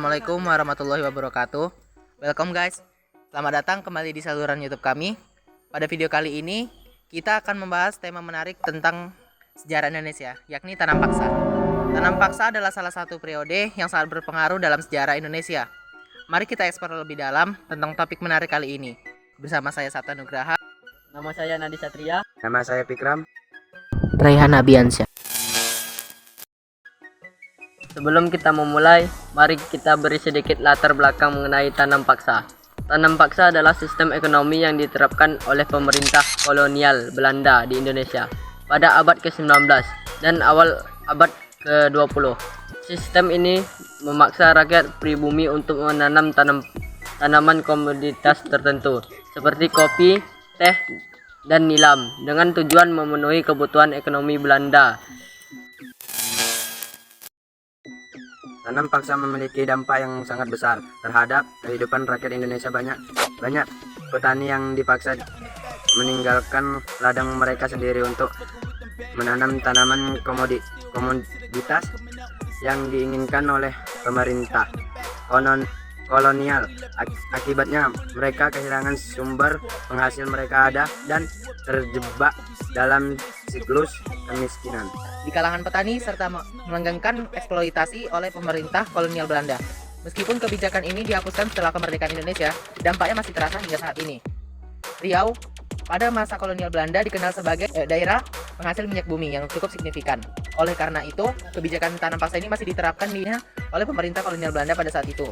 Assalamualaikum warahmatullahi wabarakatuh. Welcome guys. Selamat datang kembali di saluran YouTube kami. Pada video kali ini kita akan membahas tema menarik tentang sejarah Indonesia, yakni tanam paksa. Tanam paksa adalah salah satu periode yang sangat berpengaruh dalam sejarah Indonesia. Mari kita eksplor lebih dalam tentang topik menarik kali ini. Bersama saya Sabta Nugraha. Nama saya Nadi Satria. Nama saya Pikram. Raihan Abiansyah. Sebelum kita memulai, mari kita beri sedikit latar belakang mengenai tanam paksa. Tanam paksa adalah sistem ekonomi yang diterapkan oleh pemerintah kolonial Belanda di Indonesia pada abad ke-19 dan awal abad ke-20. Sistem ini memaksa rakyat pribumi untuk menanam tanaman komoditas tertentu seperti kopi, teh, dan nilam dengan tujuan memenuhi kebutuhan ekonomi Belanda. Tanam paksa memiliki dampak yang sangat besar terhadap kehidupan rakyat Indonesia. Banyak petani yang dipaksa meninggalkan ladang mereka sendiri untuk menanam tanaman komoditas yang diinginkan oleh pemerintah kolonial. Akibatnya mereka kehilangan sumber penghasil mereka ada dan terjebak dalam siklus kemiskinan Di kalangan petani serta melanggengkan eksploitasi oleh pemerintah kolonial Belanda. Meskipun kebijakan ini dihapuskan setelah kemerdekaan Indonesia, dampaknya masih terasa hingga saat ini. Riau pada masa kolonial Belanda dikenal sebagai daerah penghasil minyak bumi yang cukup signifikan. Oleh karena itu, kebijakan tanam paksa ini masih diterapkan oleh pemerintah kolonial Belanda pada saat itu.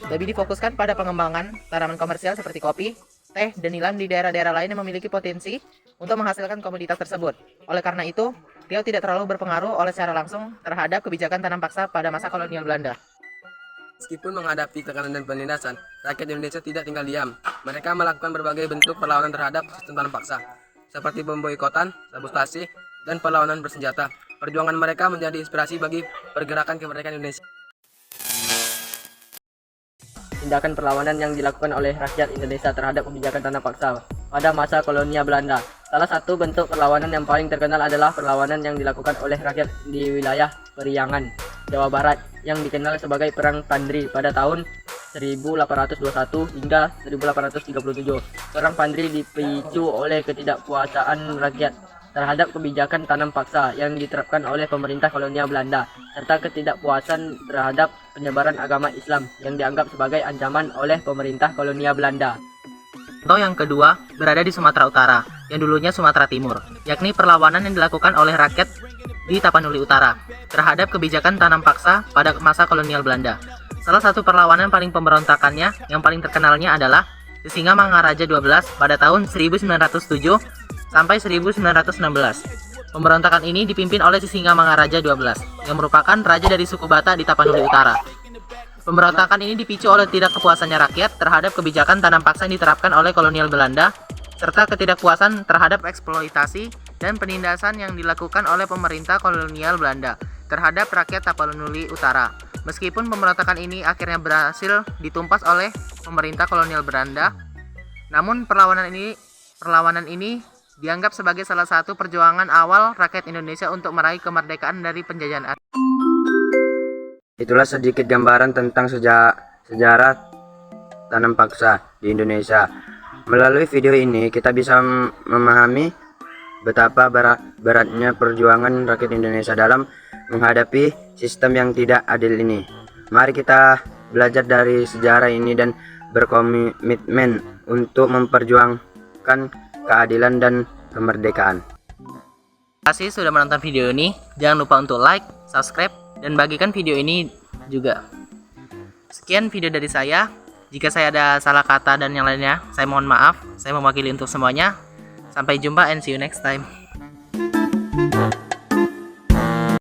Lebih difokuskan pada pengembangan tanaman komersial seperti kopi, teh, dan nilam di daerah-daerah lain yang memiliki potensi untuk menghasilkan komoditas tersebut. Oleh karena itu, Riau tidak terlalu berpengaruh oleh secara langsung terhadap kebijakan tanam paksa pada masa kolonial Belanda. Meskipun menghadapi tekanan dan penindasan, rakyat Indonesia tidak tinggal diam. Mereka melakukan berbagai bentuk perlawanan terhadap sistem tanam paksa, seperti pemboikotan, sabotase, dan perlawanan bersenjata. Perjuangan mereka menjadi inspirasi bagi pergerakan kemerdekaan Indonesia. Tindakan perlawanan yang dilakukan oleh rakyat Indonesia terhadap kebijakan tanam paksa pada masa kolonial Belanda. Salah satu bentuk perlawanan yang paling terkenal adalah perlawanan yang dilakukan oleh rakyat di wilayah Periangan, Jawa Barat, yang dikenal sebagai Perang Pandri pada tahun 1821 hingga 1837. Perang Pandri dipicu oleh ketidakpuasaan rakyat terhadap kebijakan tanam paksa yang diterapkan oleh pemerintah kolonial Belanda, serta ketidakpuasan terhadap penyebaran agama Islam yang dianggap sebagai ancaman oleh pemerintah kolonial Belanda. Contoh yang kedua berada di Sumatera Utara, yang dulunya Sumatera Timur, yakni perlawanan yang dilakukan oleh rakyat di Tapanuli Utara terhadap kebijakan tanam paksa pada masa kolonial Belanda. Salah satu perlawanan paling pemberontakannya yang paling terkenalnya adalah Sisingamangaraja 12 pada tahun 1907 sampai 1916. Pemberontakan ini dipimpin oleh Sisingamangaraja 12 yang merupakan raja dari suku Batak di Tapanuli Utara. Pemberontakan ini dipicu oleh tidak kepuasannya rakyat terhadap kebijakan tanam paksa yang diterapkan oleh kolonial Belanda, serta ketidakpuasan terhadap eksploitasi dan penindasan yang dilakukan oleh pemerintah kolonial Belanda terhadap rakyat Tapanuli Utara. Meskipun pemberontakan ini akhirnya berhasil ditumpas oleh pemerintah kolonial Belanda, namun perlawanan ini dianggap sebagai salah satu perjuangan awal rakyat Indonesia untuk meraih kemerdekaan dari penjajahan. Itulah sedikit gambaran tentang sejarah tanam paksa di Indonesia. Melalui video ini kita bisa memahami betapa beratnya perjuangan rakyat Indonesia dalam menghadapi sistem yang tidak adil ini. Mari kita belajar dari sejarah ini dan berkomitmen untuk memperjuangkan keadilan dan kemerdekaan. Terima kasih sudah menonton video ini. Jangan lupa untuk like, subscribe, dan bagikan video ini juga. Sekian video dari saya. Jika saya ada salah kata dan yang lainnya, saya mohon maaf. Saya mewakili untuk semuanya. Sampai jumpa and see you next time.